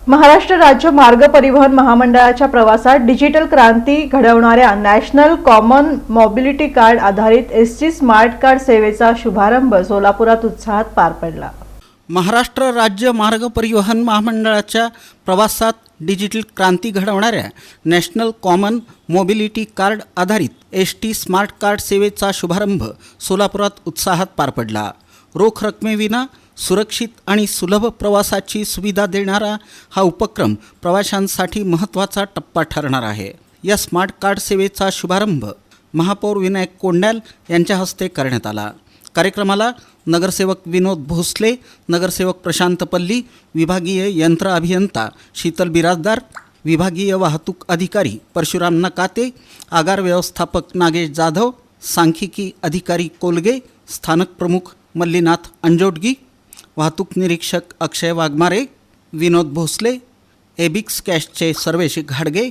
महाराष्ट्र राज्य मार्ग परिवहन महामंडळाच्या प्रवासात डिजिटल क्रांती घडवणाऱ्या नॅशनल कॉमन मोबिलिटी कार्ड आधारित एसटी स्मार्ट कार्ड सेवेचा शुभारंभ सोलापुरात उत्साहात पार पडला। महाराष्ट्र राज्य मार्ग परिवहन महामंडळाच्या प्रवासात डिजिटल क्रांती घडवणाऱ्या नॅशनल कॉमन मोबिलिटी कार्ड आधारित एसटी स्मार्ट कार्ड सेवेचा शुभारंभ सोलापुरात उत्साहात पार पडला। रोख रकमेविना सुरक्षित आणि सुलभ प्रवासाची सुविधा देणारा हा उपक्रम प्रवाशांसाठी महत्त्वाचा टप्पा ठरणार आहे। या स्मार्ट कार्ड सेवेचा शुभारंभ महापौर विनायक कोंड्याल यांच्या हस्ते करण्यात आला। कार्यक्रमाला नगरसेवक विनोद भोसले, नगरसेवक प्रशांत पल्ली, विभागीय यंत्र अभियंता शीतल बिराजदार, विभागीय वाहतूक अधिकारी परशुराम नकाते, आगार व्यवस्थापक नागेश जाधव, सांख्यिकी अधिकारी कोलगे, स्थानक प्रमुख मल्लीनाथ अंजोटगी, वाहतूक निरीक्षक अक्षय वाघमारे, विनोद भोसले, एबिक्स कॅशचे सर्वेश घाडगे,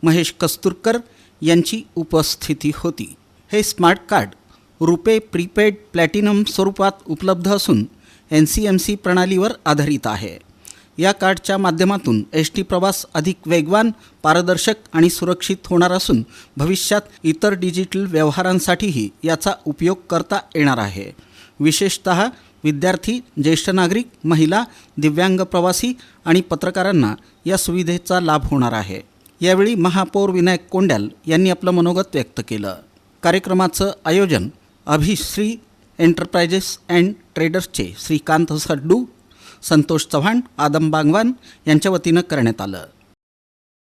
महेश कस्तुरकर यांची उपस्थिती होती। हे स्मार्ट कार्ड रुपे प्रीपेड प्लॅटिनम स्वरूपात उपलब्ध असून NCMC प्रणालीवर आधारित आहे। या कार्डच्या माध्यमातून एसटी प्रवास अधिक वेगवान, पारदर्शक आणि सुरक्षित होणार असून भविष्यात इतर डिजिटल व्यवहारांसाठीही याचा उपयोग करता येणार आहे। विशेषतः विद्यार्थी, ज्येष्ठ नागरिक, महिला, दिव्यांग प्रवासी आणि पत्रकारांना या सुविधेचा लाभ होणार आहे। यावेळी महापौर विनायक कोंड्याल यांनी आपलं मनोगत व्यक्त केलं। कार्यक्रमाचं आयोजन अभिश्री एंटरप्राइजेस अँड ट्रेडर्सचे श्रीकांत सड्डू, संतोष चव्हाण, आदम बागवान यांच्या वतीनं करण्यात आलं।